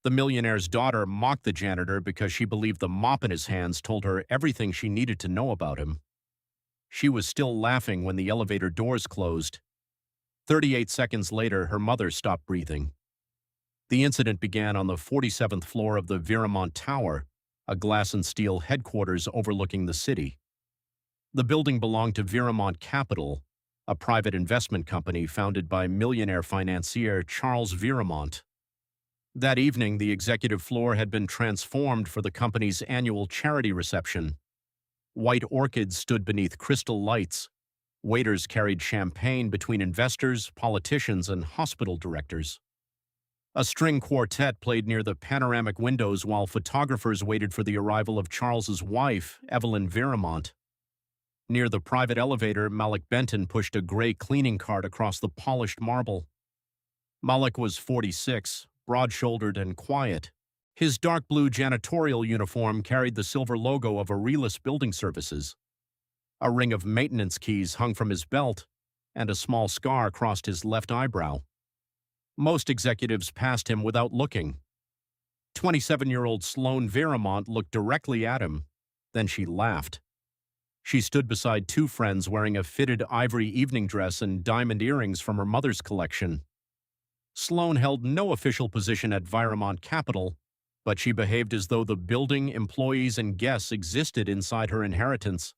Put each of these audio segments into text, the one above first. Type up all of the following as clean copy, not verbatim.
The millionaire's daughter mocked the janitor because she believed the mop in his hands told her everything she needed to know about him. She was still laughing when the elevator doors closed. 38 seconds later, her mother stopped breathing. The incident began on the 47th floor of the Viramont Tower, a glass and steel headquarters overlooking the city. The building belonged to Viramont Capital, a private investment company founded by millionaire financier Charles Viramont. That evening, the executive floor had been transformed for the company's annual charity reception. White orchids stood beneath crystal lights. Waiters carried champagne between investors, politicians, and hospital directors. A string quartet played near the panoramic windows while photographers waited for the arrival of Charles's wife, Evelyn Viramont. Near the private elevator, Malik Benton pushed a gray cleaning cart across the polished marble. Malik was 46, broad-shouldered and quiet. His dark blue janitorial uniform carried the silver logo of Aurelius Building Services. A ring of maintenance keys hung from his belt, and a small scar crossed his left eyebrow. Most executives passed him without looking. 27-year-old Sloane Viramont looked directly at him. Then she laughed. She stood beside two friends wearing a fitted ivory evening dress and diamond earrings from her mother's collection. Sloane held no official position at Viramont Capital, but she behaved as though the building, employees, and guests existed inside her inheritance.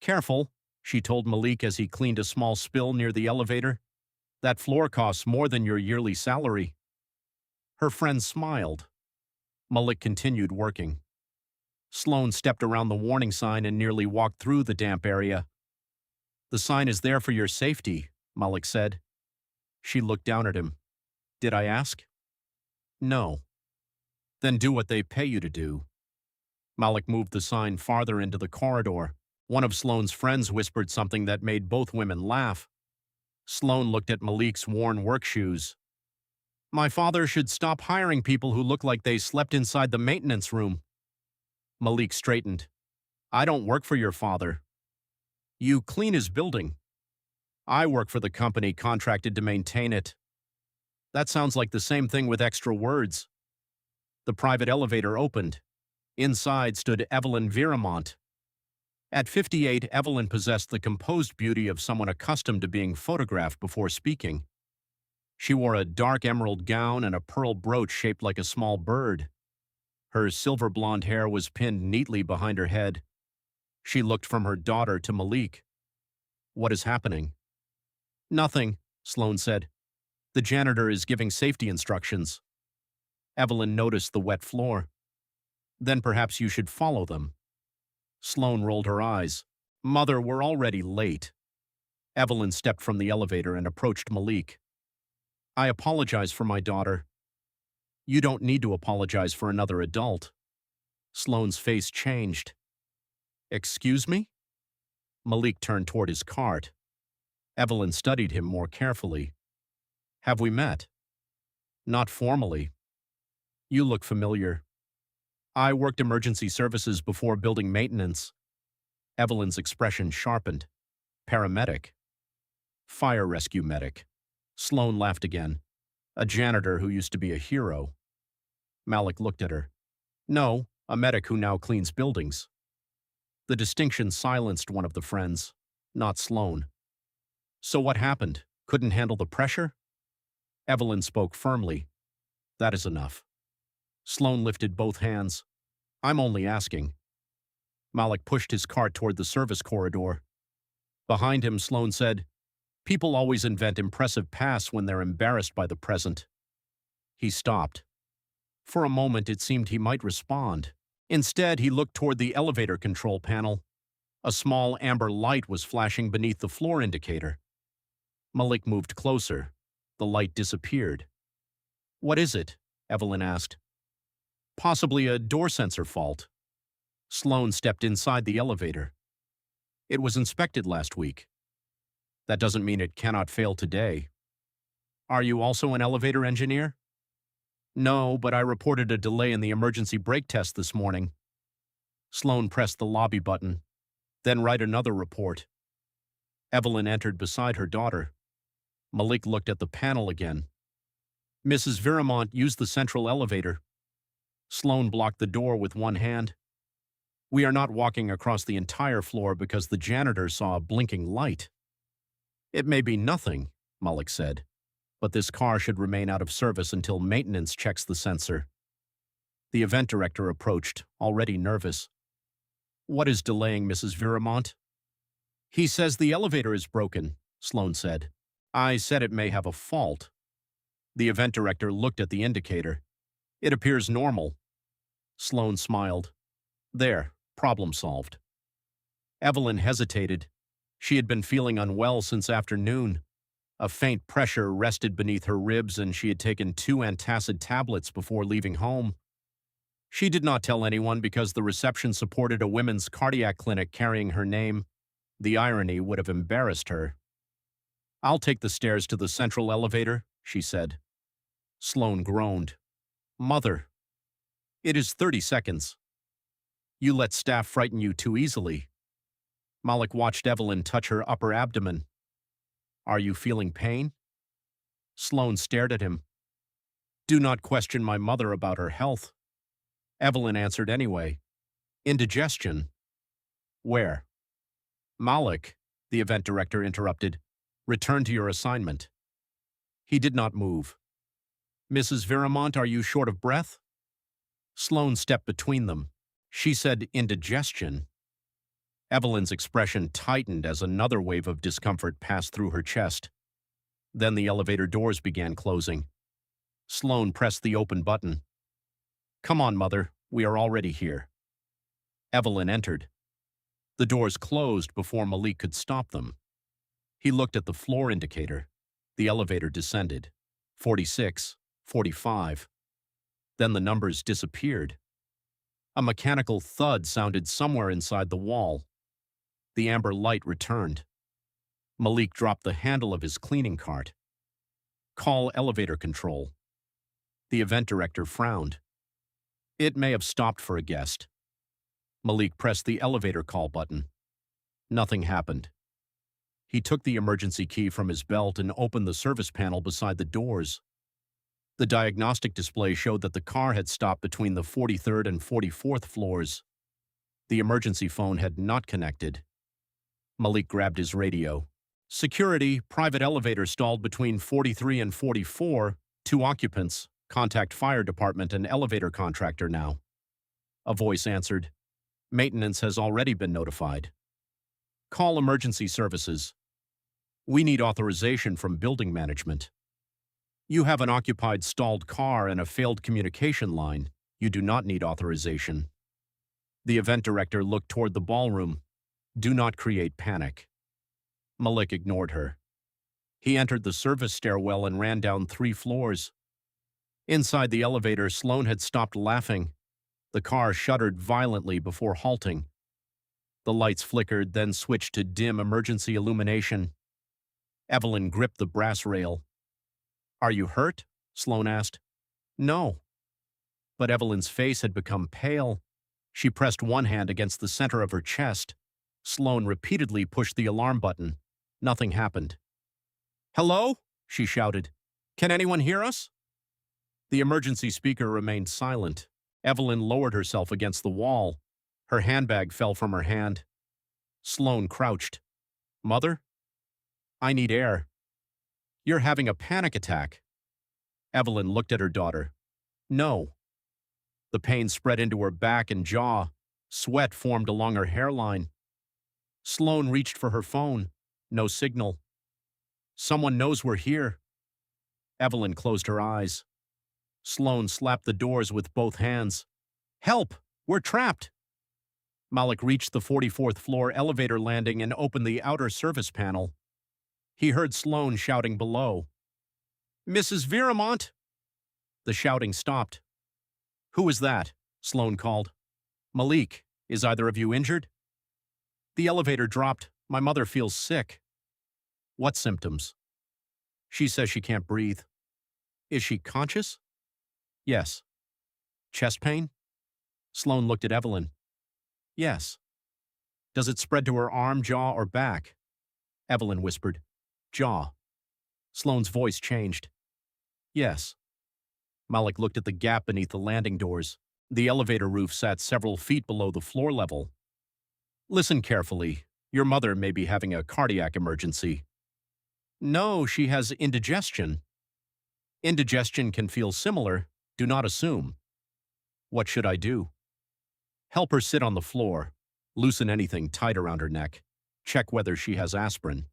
"Careful," she told Malik as he cleaned a small spill near the elevator. "That floor costs more than your yearly salary." Her friend smiled. Malik continued working. Sloane stepped around the warning sign and nearly walked through the damp area. "The sign is there for your safety," Malik said. She looked down at him. "Did I ask?" "No." "Then do what they pay you to do." Malik moved the sign farther into the corridor. One of Sloane's friends whispered something that made both women laugh. Sloane looked at Malik's worn work shoes. "My father should stop hiring people who look like they slept inside the maintenance room." Malik straightened. "I don't work for your father." "You clean his building." "I work for the company contracted to maintain it." "That sounds like the same thing with extra words." The private elevator opened. Inside stood Evelyn Viramont. At 58, Evelyn possessed the composed beauty of someone accustomed to being photographed before speaking. She wore a dark emerald gown and a pearl brooch shaped like a small bird. Her silver blonde hair was pinned neatly behind her head. She looked from her daughter to Malik. "What is happening?" "Nothing," Sloane said. "The janitor is giving safety instructions." Evelyn noticed the wet floor. "Then perhaps you should follow them." Sloane rolled her eyes. "Mother, we're already late." Evelyn stepped from the elevator and approached Malik. "I apologize for my daughter." "You don't need to apologize for another adult." Sloane's face changed. "Excuse me?" Malik turned toward his cart. Evelyn studied him more carefully. "Have we met?" "Not formally." "You look familiar." "I worked emergency services before building maintenance." Evelyn's expression sharpened. "Paramedic." "Fire rescue medic." Sloane laughed again. "A janitor who used to be a hero." Malik looked at her. "No, a medic who now cleans buildings." The distinction silenced one of the friends, not Sloane. "So what happened? Couldn't handle the pressure?" Evelyn spoke firmly. "That is enough." Sloane lifted both hands. "I'm only asking." Malik pushed his cart toward the service corridor. Behind him, Sloane said, "People always invent impressive pasts when they're embarrassed by the present." He stopped. For a moment, it seemed he might respond. Instead, he looked toward the elevator control panel. A small amber light was flashing beneath the floor indicator. Malik moved closer. The light disappeared. "What is it?" Evelyn asked. "Possibly a door sensor fault." Sloane stepped inside the elevator. "It was inspected last week." "That doesn't mean it cannot fail today." "Are you also an elevator engineer?" "No, but I reported a delay in the emergency brake test this morning." Sloane pressed the lobby button. "Then write another report." Evelyn entered beside her daughter. Malik looked at the panel again. Mrs. Viramont used the central elevator. Sloane blocked the door with one hand. We are not walking across the entire floor because the janitor saw a blinking light. It may be nothing, Mullick said, but this car should remain out of service until maintenance checks the sensor. The event director approached, already nervous. What is delaying Mrs. Viramont? He says the elevator is broken, Sloane said. I said it may have a fault. The event director looked at the indicator. It appears normal. Sloane smiled. There, problem solved. Evelyn hesitated. She had been feeling unwell since afternoon. A faint pressure rested beneath her ribs and she had taken 2 antacid tablets before leaving home. She did not tell anyone because the reception supported a women's cardiac clinic carrying her name. The irony would have embarrassed her. I'll take the stairs to the central elevator, she said. Sloane groaned. Mother. It is 30 seconds. You let staff frighten you too easily. Mullick watched Evelyn touch her upper abdomen. Are you feeling pain? Sloane stared at him. Do not question my mother about her health. Evelyn answered anyway. Indigestion. Where? Mullick, the event director interrupted. Return to your assignment. He did not move. Mrs. Viramont, are you short of breath? Sloane stepped between them. She said indigestion. Evelyn's expression tightened as another wave of discomfort passed through her chest. Then the elevator doors began closing. Sloane pressed the open button. Come on, Mother, we are already here. Evelyn entered. The doors closed before Mullick could stop them. He looked at the floor indicator. The elevator descended. 46, 45. Then the numbers disappeared. A mechanical thud sounded somewhere inside the wall. The amber light returned. Mullick dropped the handle of his cleaning cart. Call elevator control. The event director frowned. It may have stopped for a guest. Mullick pressed the elevator call button. Nothing happened. He took the emergency key from his belt and opened the service panel beside the doors. The diagnostic display showed that the car had stopped between the 43rd and 44th floors. The emergency phone had not connected. Mullick grabbed his radio. Security, private elevator stalled between 43 and 44, 2 occupants, contact fire department and elevator contractor now. A voice answered. Maintenance has already been notified. Call emergency services. We need authorization from building management. You have an occupied stalled car and a failed communication line. You do not need authorization. The event director looked toward the ballroom. Do not create panic. Mullick ignored her. He entered the service stairwell and ran down 3 floors. Inside the elevator, Sloane had stopped laughing. The car shuddered violently before halting. The lights flickered, then switched to dim emergency illumination. Evelyn gripped the brass rail. Are you hurt? Sloane asked. No. But Evelyn's face had become pale. She pressed one hand against the center of her chest. Sloane repeatedly pushed the alarm button. Nothing happened. Hello? She shouted. Can anyone hear us? The emergency speaker remained silent. Evelyn lowered herself against the wall. Her handbag fell from her hand. Sloane crouched. Mother? I need air. You're having a panic attack. Evelyn looked at her daughter. No. The pain spread into her back and jaw. Sweat formed along her hairline. Sloane reached for her phone. No signal. Someone knows we're here. Evelyn closed her eyes. Sloane slapped the doors with both hands. Help! We're trapped! Mullick reached the 44th floor elevator landing and opened the outer service panel. He heard Sloane shouting below. Mrs. Viramont! The shouting stopped. Who is that? Sloane called. Mullick, is either of you injured? The elevator dropped. My mother feels sick. What symptoms? She says she can't breathe. Is she conscious? Yes. Chest pain? Sloane looked at Evelyn. Yes. Does it spread to her arm, jaw, or back? Evelyn whispered. Jaw. Sloane's voice changed. Yes. Malik looked at the gap beneath the landing doors. The elevator roof sat several feet below the floor level. Listen carefully. Your mother may be having a cardiac emergency. No, she has indigestion. Indigestion can feel similar. Do not assume. What should I do? Help her sit on the floor. Loosen anything tight around her neck. Check whether she has aspirin.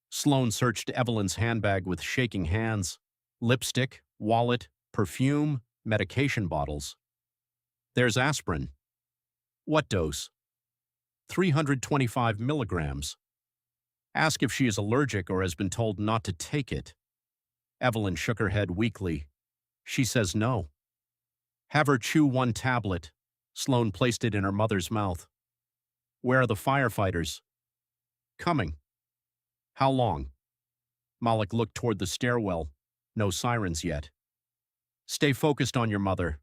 Sloan searched Evelyn's handbag with shaking hands. Lipstick, wallet, perfume, medication bottles. There's aspirin. What dose? 325 milligrams. Ask if she is allergic or has been told not to take it. Evelyn shook her head weakly. She says no. Have her chew one tablet. Sloan placed it in her mother's mouth. Where are the firefighters? Coming. How long? Malik looked toward the stairwell. No sirens yet. Stay focused on your mother.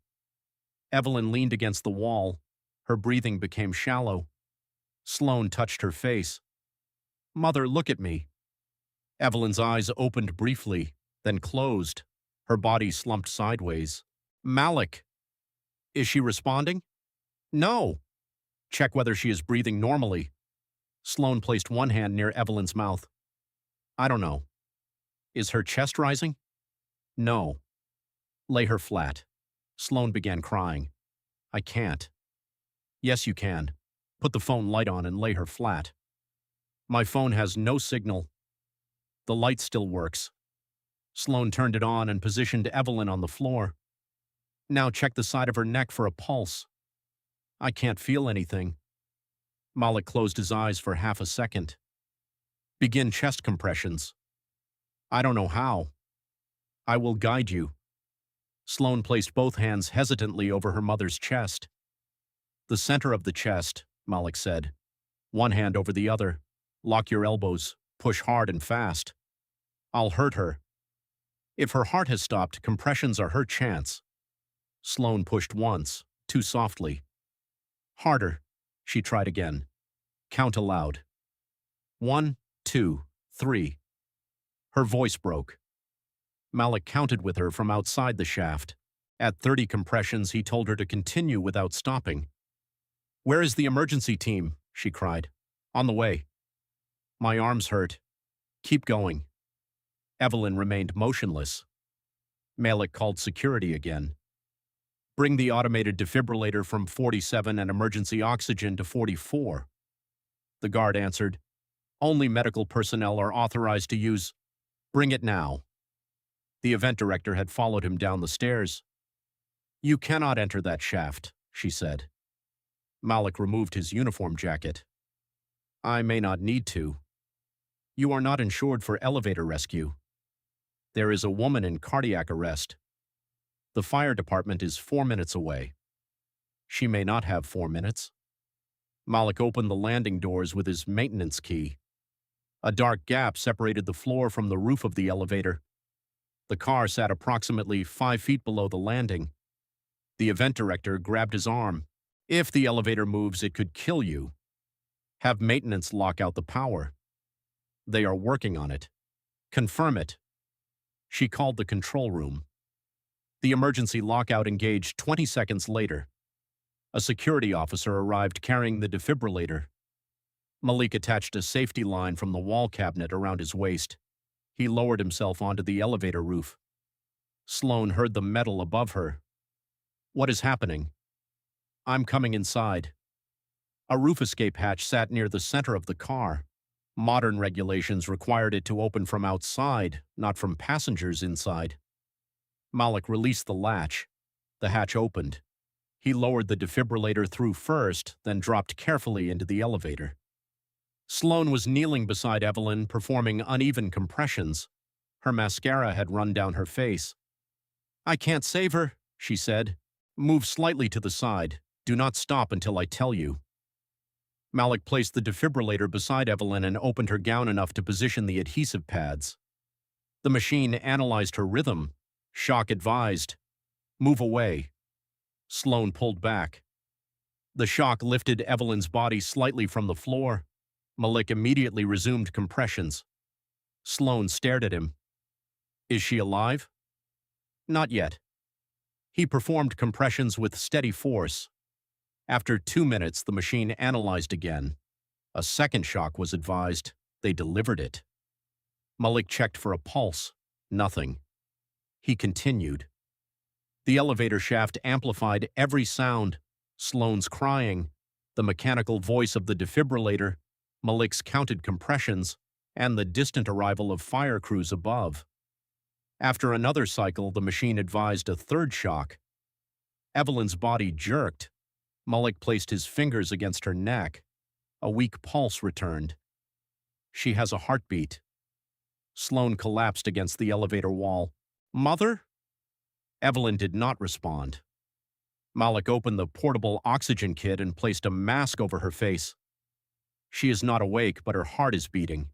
Evelyn leaned against the wall. Her breathing became shallow. Sloan touched her face. Mother, look at me. Evelyn's eyes opened briefly, then closed. Her body slumped sideways. Malik. Is she responding? No. Check whether she is breathing normally. Sloan placed one hand near Evelyn's mouth. I don't know. Is her chest rising? No. Lay her flat. Sloan began crying. I can't. Yes, you can. Put the phone light on and lay her flat. My phone has no signal. The light still works. Sloan turned it on and positioned Evelyn on the floor. Now check the side of her neck for a pulse. I can't feel anything. Malik closed his eyes for half a second. Begin chest compressions. I don't know how. I will guide you. Sloan placed both hands hesitantly over her mother's chest. The center of the chest, Malik said. One hand over the other. Lock your elbows. Push hard and fast. I'll hurt her. If her heart has stopped, compressions are her chance. Sloan pushed once, too softly. Harder. She tried again. Count aloud. 1, 2, 3. Her voice broke. Malik counted with her from outside the shaft. At 30 compressions, he told her to continue without stopping. Where is the emergency team? She cried. On the way. My arms hurt. Keep going. Evelyn remained motionless. Malik called security again. Bring the automated defibrillator from 47 and emergency oxygen to 44. The guard answered. Only medical personnel are authorized to use. Bring it now. The event director had followed him down the stairs. You cannot enter that shaft, she said. Malik removed his uniform jacket. I may not need to. You are not insured for elevator rescue. There is a woman in cardiac arrest. The fire department is 4 minutes away. She may not have 4 minutes. Malik opened the landing doors with his maintenance key. A dark gap separated the floor from the roof of the elevator. The car sat approximately 5 feet below the landing. The event director grabbed his arm. If the elevator moves, it could kill you. Have maintenance lock out the power. They are working on it. Confirm it. She called the control room. The emergency lockout engaged 20 seconds later. A security officer arrived carrying the defibrillator. Malik attached a safety line from the wall cabinet around his waist. He lowered himself onto the elevator roof. Sloan heard the metal above her. What is happening? I'm coming inside. A roof escape hatch sat near the center of the car. Modern regulations required it to open from outside, not from passengers inside. Malik released the latch. The hatch opened. He lowered the defibrillator through first, then dropped carefully into the elevator. Sloan was kneeling beside Evelyn, performing uneven compressions. Her mascara had run down her face. I can't save her, she said. Move slightly to the side. Do not stop until I tell you. Malik placed the defibrillator beside Evelyn and opened her gown enough to position the adhesive pads. The machine analyzed her rhythm. Shock advised. Move away. Sloan pulled back. The shock lifted Evelyn's body slightly from the floor. Malik immediately resumed compressions. Sloan stared at him. Is she alive? Not yet. He performed compressions with steady force. After 2 minutes, the machine analyzed again. A second shock was advised. They delivered it. Malik checked for a pulse. Nothing. He continued. The elevator shaft amplified every sound: Sloane's crying, the mechanical voice of the defibrillator, Malik's counted compressions, and the distant arrival of fire crews above. After another cycle, the machine advised a third shock. Evelyn's body jerked. Malik placed his fingers against her neck. A weak pulse returned. She has a heartbeat. Sloane collapsed against the elevator wall. "Mother?" Evelyn did not respond. Malik opened the portable oxygen kit and placed a mask over her face. She is not awake, but her heart is beating.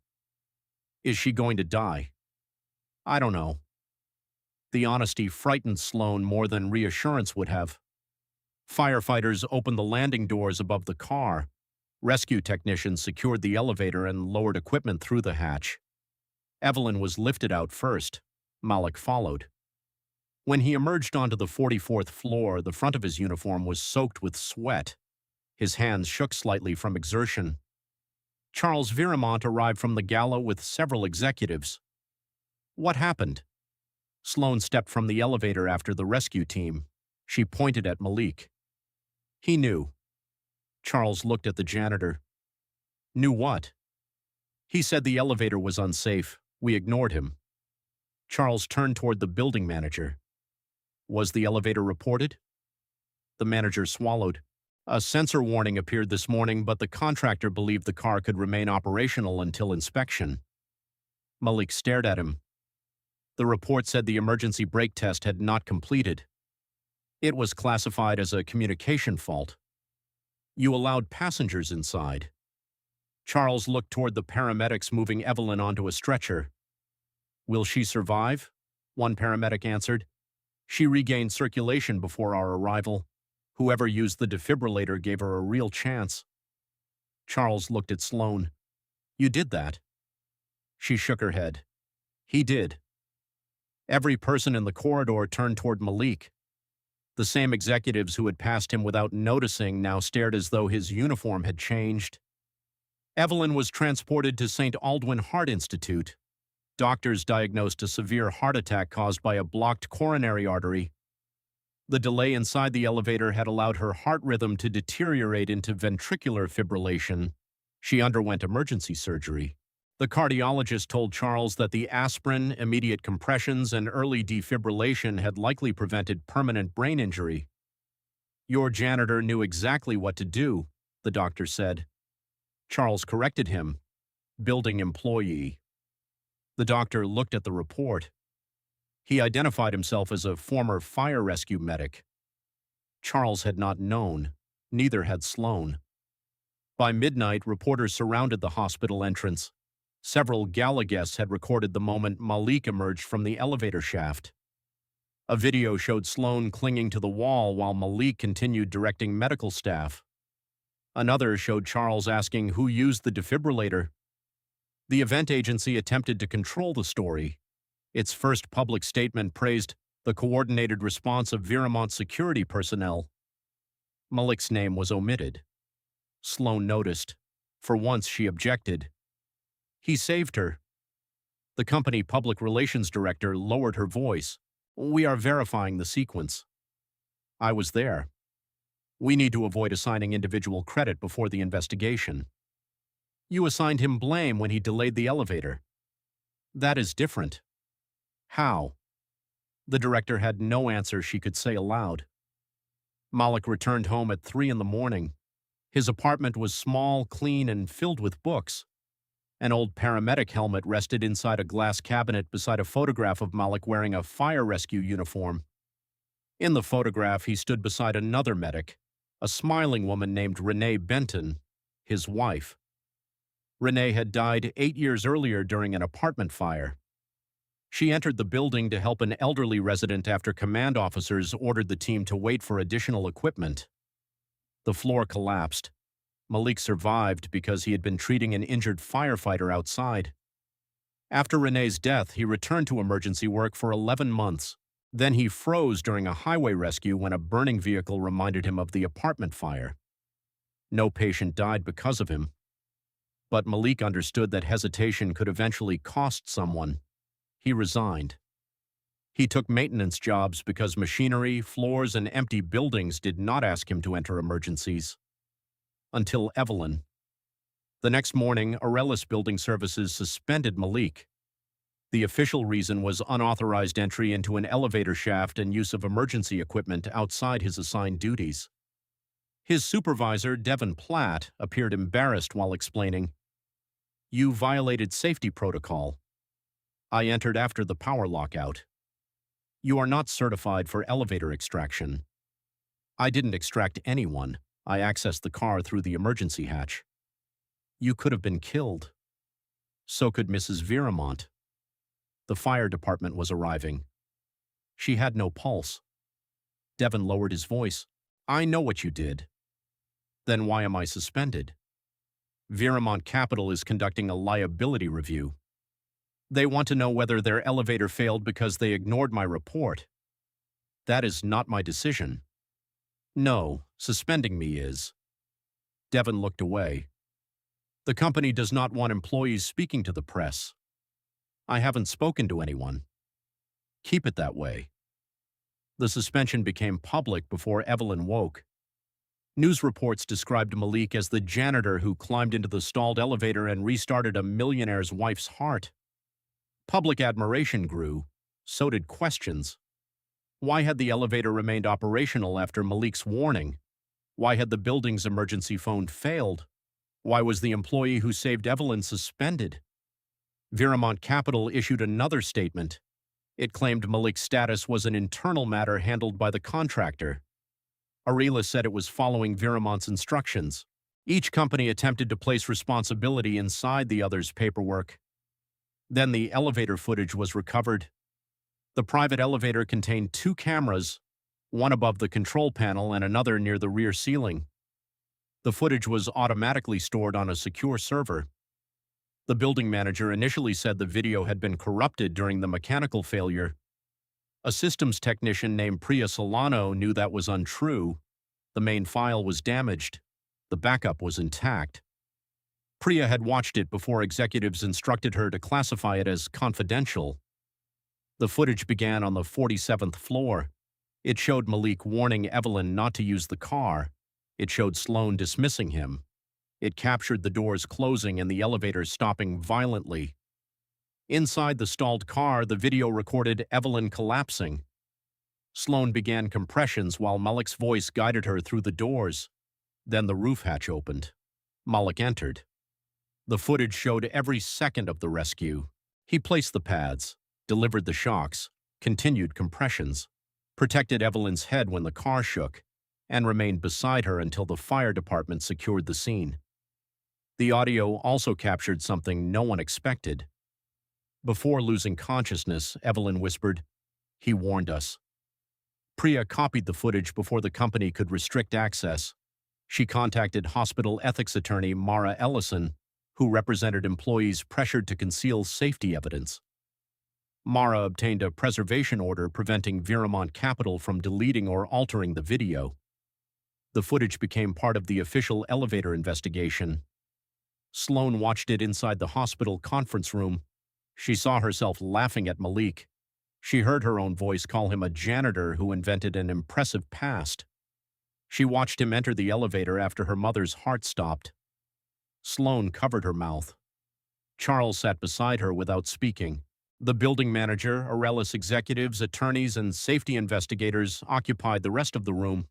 Is she going to die? I don't know. The honesty frightened Sloane more than reassurance would have. Firefighters opened the landing doors above the car. Rescue technicians secured the elevator and lowered equipment through the hatch. Evelyn was lifted out first. Malik followed. When he emerged onto the 44th floor, the front of his uniform was soaked with sweat. His hands shook slightly from exertion. Charles Viramont arrived from the gala with several executives. What happened? Sloane stepped from the elevator after the rescue team. She pointed at Malik. He knew. Charles looked at the janitor. Knew what? He said the elevator was unsafe. We ignored him. Charles turned toward the building manager. Was the elevator reported? The manager swallowed. A sensor warning appeared this morning, but the contractor believed the car could remain operational until inspection. Malik stared at him. The report said the emergency brake test had not completed. It was classified as a communication fault. You allowed passengers inside. Charles looked toward the paramedics moving Evelyn onto a stretcher. Will she survive? One paramedic answered. She regained circulation before our arrival. Whoever used the defibrillator gave her a real chance. Charles looked at Sloane. You did that? She shook her head. He did. Every person in the corridor turned toward Malik. The same executives who had passed him without noticing now stared as though his uniform had changed. Evelyn was transported to St. Aldwyn Heart Institute. Doctors diagnosed a severe heart attack caused by a blocked coronary artery. The delay inside the elevator had allowed her heart rhythm to deteriorate into ventricular fibrillation. She underwent emergency surgery. The cardiologist told Charles that the aspirin, immediate compressions, and early defibrillation had likely prevented permanent brain injury. Your janitor knew exactly what to do, the doctor said. Charles corrected him. Building employee. The doctor looked at the report. He identified himself as a former fire rescue medic. Charles had not known. Neither had Sloane. By midnight, reporters surrounded the hospital entrance. Several gala guests had recorded the moment Malik emerged from the elevator shaft. A video showed Sloane clinging to the wall while Malik continued directing medical staff. Another showed Charles asking who used the defibrillator. The event agency attempted to control the story. Its first public statement praised the coordinated response of Viramont security personnel. Malik's name was omitted. Sloane noticed. For once, she objected. He saved her. The company public relations director lowered her voice. We are verifying the sequence. I was there. We need to avoid assigning individual credit before the investigation. You assigned him blame when he delayed the elevator. That is different. How? The director had no answer she could say aloud. Malik returned home at 3 in the morning. His apartment was small, clean, and filled with books. An old paramedic helmet rested inside a glass cabinet beside a photograph of Malik wearing a fire rescue uniform. In the photograph, he stood beside another medic, a smiling woman named Renee Benton, his wife. Renee had died 8 years earlier during an apartment fire. She entered the building to help an elderly resident after command officers ordered the team to wait for additional equipment. The floor collapsed. Malik survived because he had been treating an injured firefighter outside. After Renee's death, he returned to emergency work for 11 months. Then he froze during a highway rescue when a burning vehicle reminded him of the apartment fire. No patient died because of him, but Malik understood that hesitation could eventually cost someone. He resigned. He took maintenance jobs because machinery, floors, and empty buildings did not ask him to enter emergencies. Until Evelyn. The next morning, Aurelius Building Services suspended Malik. The official reason was unauthorized entry into an elevator shaft and use of emergency equipment outside his assigned duties. His supervisor, Devin Platt, appeared embarrassed while explaining, "You violated safety protocol. I entered after the power lockout. You are not certified for elevator extraction. I didn't extract anyone. I accessed the car through the emergency hatch. You could have been killed. So could Mrs. Viramont. The fire department was arriving. She had no pulse." Devin lowered his voice. "I know what you did. Then why am I suspended? Viramont Capital is conducting a liability review. They want to know whether their elevator failed because they ignored my report. That is not my decision. No, suspending me is." Devin looked away. "The company does not want employees speaking to the press. I haven't spoken to anyone. Keep it that way." The suspension became public before Evelyn woke. News reports described Malik as the janitor who climbed into the stalled elevator and restarted a millionaire's wife's heart. Public admiration grew, so did questions. Why had the elevator remained operational after Malik's warning? Why had the building's emergency phone failed? Why was the employee who saved Evelyn suspended? Viramont Capital issued another statement. It claimed Malik's status was an internal matter handled by the contractor. Aurelius said it was following Viramont's instructions. Each company attempted to place responsibility inside the other's paperwork. Then the elevator footage was recovered. The private elevator contained 2 cameras, one above the control panel and another near the rear ceiling. The footage was automatically stored on a secure server. The building manager initially said the video had been corrupted during the mechanical failure. A systems technician named Priya Solano knew that was untrue. The main file was damaged. The backup was intact. Priya had watched it before executives instructed her to classify it as confidential. The footage began on the 47th floor. It showed Malik warning Evelyn not to use the car. It showed Sloan dismissing him. It captured the doors closing and the elevator stopping violently. Inside the stalled car, the video recorded Evelyn collapsing. Sloan began compressions while Malik's voice guided her through the doors. Then the roof hatch opened. Malik entered. The footage showed every second of the rescue. He placed the pads, delivered the shocks, continued compressions, protected Evelyn's head when the car shook, and remained beside her until the fire department secured the scene. The audio also captured something no one expected. Before losing consciousness, Evelyn whispered, "He warned us." Priya copied the footage before the company could restrict access. She contacted hospital ethics attorney Mara Ellison, who represented employees pressured to conceal safety evidence. Mara obtained a preservation order preventing Viramont Capital from deleting or altering the video. The footage became part of the official elevator investigation. Sloan watched it inside the hospital conference room. She saw herself laughing at Malik. She heard her own voice call him a janitor who invented an impressive past. She watched him enter the elevator after her mother's heart stopped. Sloan covered her mouth. Charles sat beside her without speaking. The building manager, Aurelius executives, attorneys, and safety investigators occupied the rest of the room.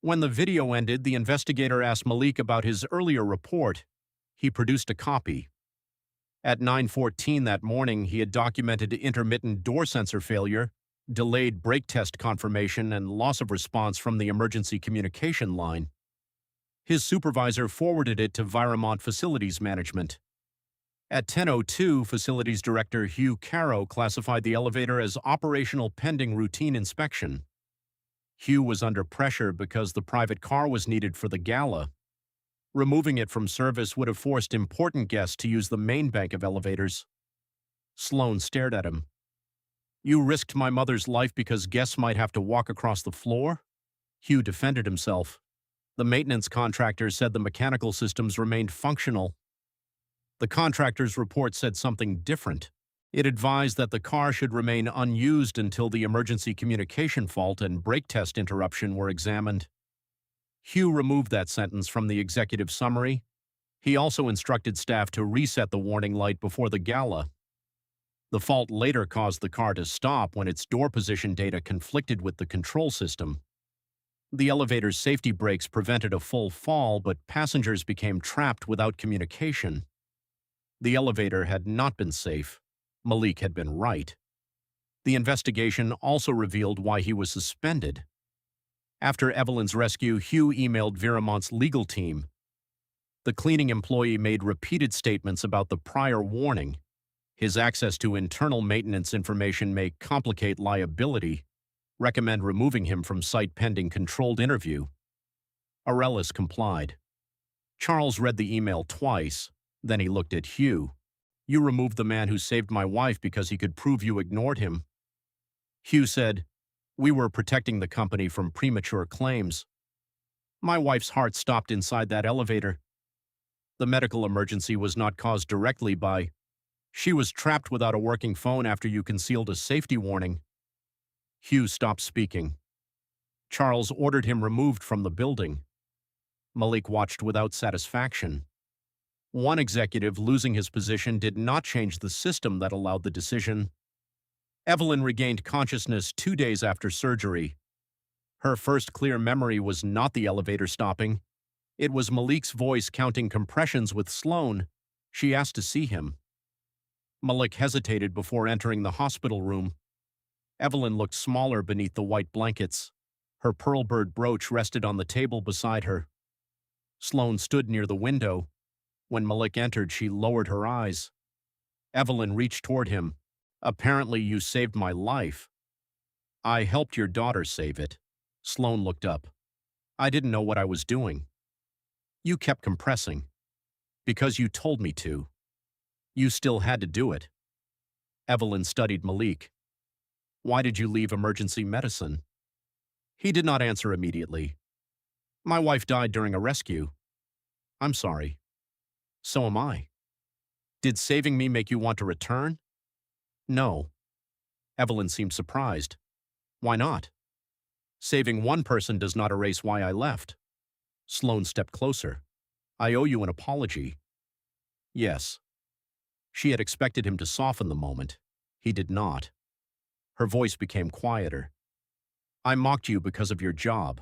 When the video ended, the investigator asked Malik about his earlier report. He produced a copy. At 9:14 that morning, he had documented intermittent door sensor failure, delayed brake test confirmation, and loss of response from the emergency communication line. His supervisor forwarded it to Viramont Facilities Management. At 10:02, Facilities Director Hugh Caro classified the elevator as operational pending routine inspection. Hugh was under pressure because the private car was needed for the gala. Removing it from service would have forced important guests to use the main bank of elevators. Sloan stared at him. You risked my mother's life because guests might have to walk across the floor? Hugh defended himself. The maintenance contractor said the mechanical systems remained functional. The contractor's report said something different. It advised that the car should remain unused until the emergency communication fault and brake test interruption were examined. Hugh removed that sentence from the executive summary. He also instructed staff to reset the warning light before the gala. The fault later caused the car to stop when its door position data conflicted with the control system. The elevator's safety brakes prevented a full fall, but passengers became trapped without communication. The elevator had not been safe. Malik had been right. The investigation also revealed why he was suspended. After Evelyn's rescue, Hugh emailed Viramont's legal team. The cleaning employee made repeated statements about the prior warning. His access to internal maintenance information may complicate liability. Recommend removing him from site pending controlled interview. Arelis complied. Charles read the email twice. Then he looked at Hugh. You removed the man who saved my wife because he could prove you ignored him. Hugh said, we were protecting the company from premature claims. My wife's heart stopped inside that elevator. The medical emergency was not caused directly by. She was trapped without a working phone after you concealed a safety warning. Hugh stopped speaking. Charles ordered him removed from the building. Malik watched without satisfaction. One executive losing his position did not change the system that allowed the decision. Evelyn regained consciousness 2 days after surgery. Her first clear memory was not the elevator stopping. It was Malik's voice counting compressions with Sloan. She asked to see him. Malik hesitated before entering the hospital room. Evelyn looked smaller beneath the white blankets. Her pearl-bird brooch rested on the table beside her. Sloan stood near the window. When Malik entered, she lowered her eyes. Evelyn reached toward him. Apparently, you saved my life. I helped your daughter save it. Sloan looked up. I didn't know what I was doing. You kept compressing. Because you told me to. You still had to do it. Evelyn studied Malik. Why did you leave emergency medicine? He did not answer immediately. My wife died during a rescue. I'm sorry. So am I. Did saving me make you want to return? No. Evelyn seemed surprised. Why not? Saving one person does not erase why I left. Sloan stepped closer. I owe you an apology. Yes. She had expected him to soften the moment. He did not. Her voice became quieter. I mocked you because of your job.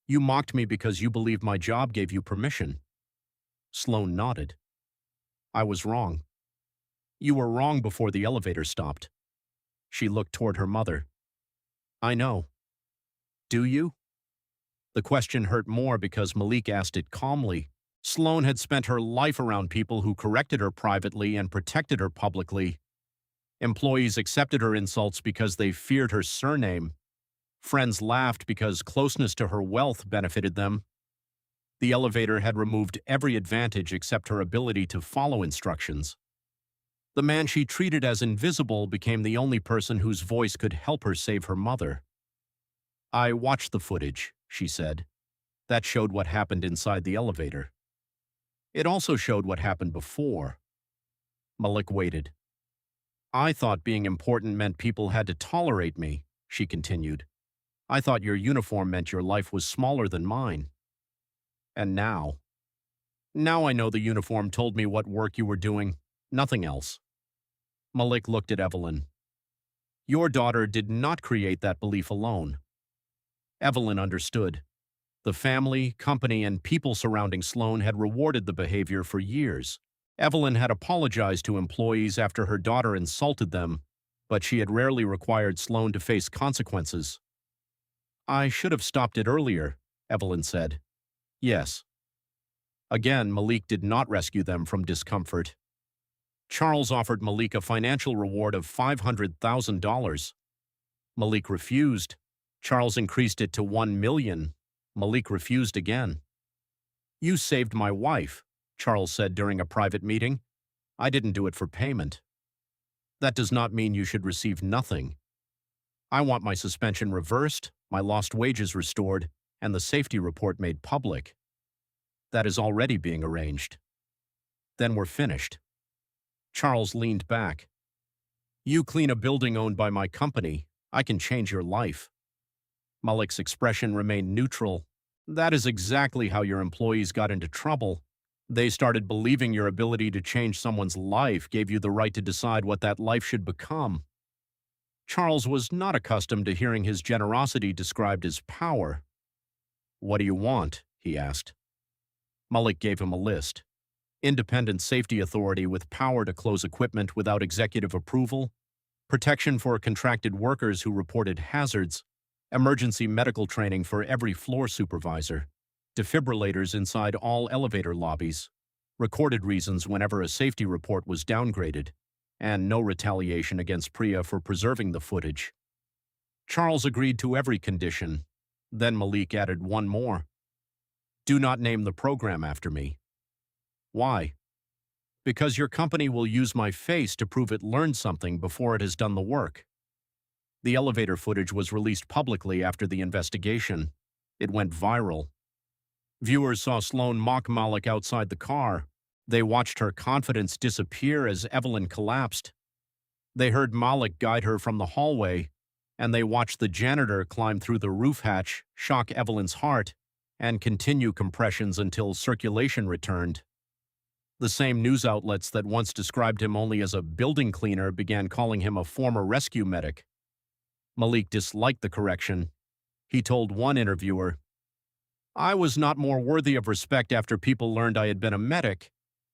You mocked me because you believed my job gave you permission. Sloan nodded. I was wrong. You were wrong before the elevator stopped. She looked toward her mother. I know. Do you? The question hurt more because Malik asked it calmly. Sloan had spent her life around people who corrected her privately and protected her publicly. Employees accepted her insults because they feared her surname. Friends laughed because closeness to her wealth benefited them. The elevator had removed every advantage except her ability to follow instructions. The man she treated as invisible became the only person whose voice could help her save her mother. I watched the footage, she said. That showed what happened inside the elevator. It also showed what happened before. Malik waited. I thought being important meant people had to tolerate me, she continued. I thought your uniform meant your life was smaller than mine. And now? Now I know the uniform told me what work you were doing, nothing else. Malik looked at Evelyn. Your daughter did not create that belief alone. Evelyn understood. The family, company, and people surrounding Sloan had rewarded the behavior for years. Evelyn had apologized to employees after her daughter insulted them, but she had rarely required Sloan to face consequences. I should have stopped it earlier, Evelyn said. Yes. Again, Malik did not rescue them from discomfort. Charles offered Malik a financial reward of $500,000. Malik refused. Charles increased it to $1 million. Malik refused again. You saved my wife, Charles said during a private meeting. I didn't do it for payment. That does not mean you should receive nothing. I want my suspension reversed, my lost wages restored, and the safety report made public. That is already being arranged. Then we're finished." Charles leaned back. "You clean a building owned by my company, I can change your life." Malik's expression remained neutral. "That is exactly how your employees got into trouble. They started believing your ability to change someone's life gave you the right to decide what that life should become." Charles was not accustomed to hearing his generosity described as power. "What do you want?" he asked. Malik gave him a list. Independent safety authority with power to close equipment without executive approval, protection for contracted workers who reported hazards, emergency medical training for every floor supervisor, defibrillators inside all elevator lobbies, recorded reasons whenever a safety report was downgraded, and no retaliation against Priya for preserving the footage. Charles agreed to every condition. Then Malik added one more. "Do not name the program after me." "Why?" "Because your company will use my face to prove it learned something before it has done the work." The elevator footage was released publicly after the investigation. It went viral. Viewers saw Sloan mock Malik outside the car. They watched her confidence disappear as Evelyn collapsed. They heard Malik guide her from the hallway, and they watched the janitor climb through the roof hatch, shock Evelyn's heart, and continue compressions until circulation returned. The same news outlets that once described him only as a building cleaner began calling him a former rescue medic. Malik disliked the correction. He told one interviewer, "I was not more worthy of respect after people learned I had been a medic.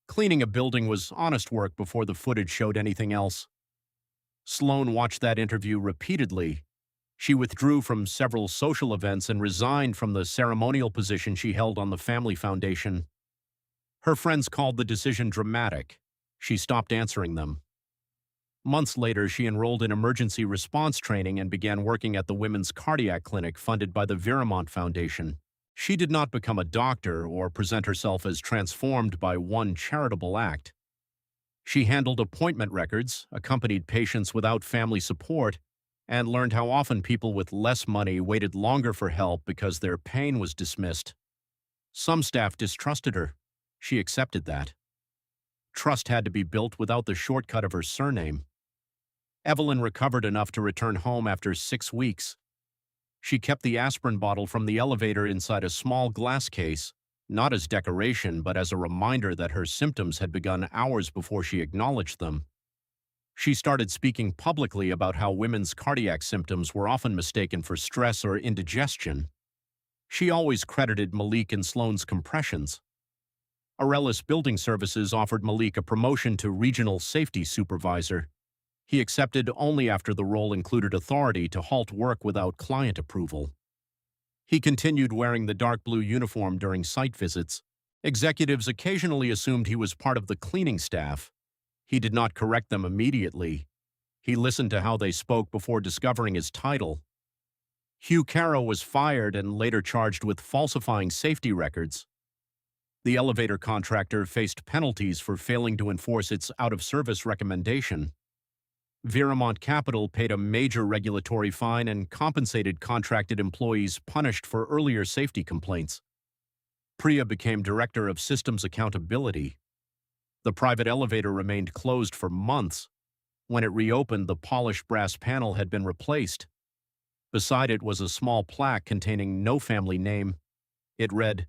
Cleaning a building was honest work before the footage showed anything else." Sloan watched that interview repeatedly. She withdrew from several social events and resigned from the ceremonial position she held on the family foundation. Her friends called the decision dramatic. She stopped answering them. Months later, she enrolled in emergency response training and began working at the Women's Cardiac Clinic funded by the Viramont Foundation. She did not become a doctor or present herself as transformed by one charitable act. She handled appointment records, accompanied patients without family support, and learned how often people with less money waited longer for help because their pain was dismissed. Some staff distrusted her. She accepted that. Trust had to be built without the shortcut of her surname. Evelyn recovered enough to return home after 6 weeks. She kept the aspirin bottle from the elevator inside a small glass case, not as decoration but as a reminder that her symptoms had begun hours before she acknowledged them. She started speaking publicly about how women's cardiac symptoms were often mistaken for stress or indigestion. She always credited Malik and Sloan's compressions. Aurelius Building Services offered Malik a promotion to regional safety supervisor. He accepted only after the role included authority to halt work without client approval. He continued wearing the dark blue uniform during site visits. Executives occasionally assumed he was part of the cleaning staff. He did not correct them immediately. He listened to how they spoke before discovering his title. Hugh Caro was fired and later charged with falsifying safety records. The elevator contractor faced penalties for failing to enforce its out-of-service recommendation. Viramont Capital paid a major regulatory fine and compensated contracted employees punished for earlier safety complaints. Priya became director of systems accountability. The private elevator remained closed for months. When it reopened, the polished brass panel had been replaced. Beside it was a small plaque containing no family name. It read,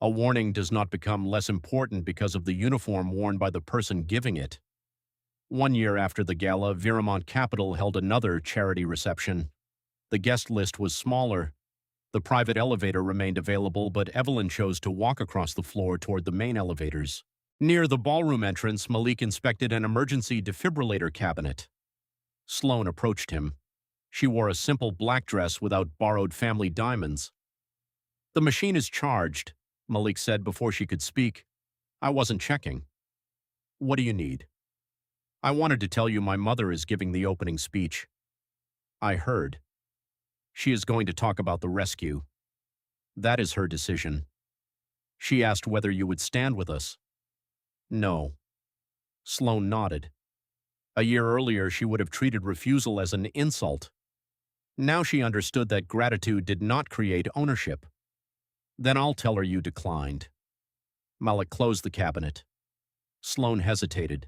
"A warning does not become less important because of the uniform worn by the person giving it." 1 year after the gala, Viramont Capital held another charity reception. The guest list was smaller. The private elevator remained available, but Evelyn chose to walk across the floor toward the main elevators. Near the ballroom entrance, Malik inspected an emergency defibrillator cabinet. Sloan approached him. She wore a simple black dress without borrowed family diamonds. "The machine is charged," Malik said before she could speak. "I wasn't checking." "What do you need?" "I wanted to tell you my mother is giving the opening speech." "I heard. She is going to talk about the rescue. That is her decision. She asked whether you would stand with us." "No." Sloan nodded. A year earlier, she would have treated refusal as an insult. Now she understood that gratitude did not create ownership. Then I'll tell her you declined. Malik closed the cabinet. Sloane hesitated.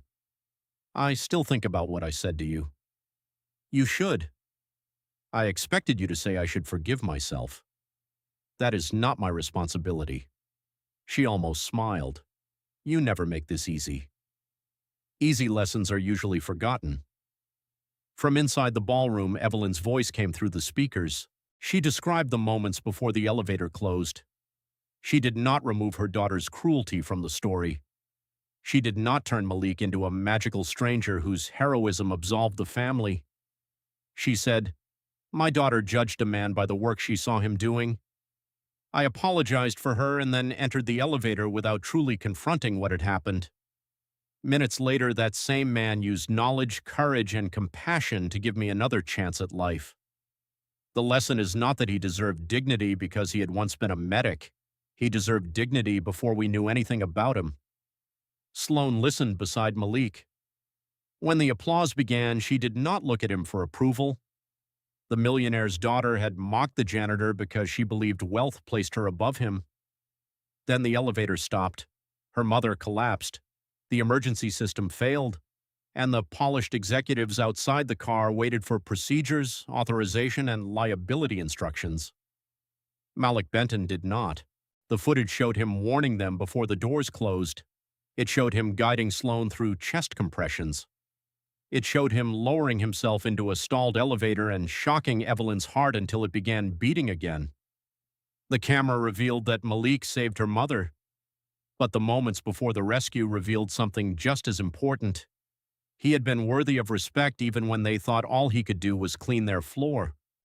I still think about what I said to you. You should. I expected you to say I should forgive myself. That is not my responsibility. She almost smiled. You never make this easy. Easy lessons are usually forgotten. From inside the ballroom, Evelyn's voice came through the speakers. She described the moments before the elevator closed. She did not remove her daughter's cruelty from the story. She did not turn Malik into a magical stranger whose heroism absolved the family. She said, My daughter judged a man by the work she saw him doing. I apologized for her and then entered the elevator without truly confronting what had happened. Minutes later, that same man used knowledge, courage, and compassion to give me another chance at life. The lesson is not that he deserved dignity because he had once been a medic. He deserved dignity before we knew anything about him. Sloane listened beside Malik. When the applause began, she did not look at him for approval. The millionaire's daughter had mocked the janitor because she believed wealth placed her above him. Then the elevator stopped. Her mother collapsed. The emergency system failed, and the polished executives outside the car waited for procedures, authorization, and liability instructions. Malik Benton did not. The footage showed him warning them before the doors closed. It showed him guiding Sloane through chest compressions. It showed him lowering himself into a stalled elevator and shocking Evelyn's heart until it began beating again. The camera revealed that Malik saved her mother, but the moments before the rescue revealed something just as important. He had been worthy of respect even when they thought all he could do was clean their floor.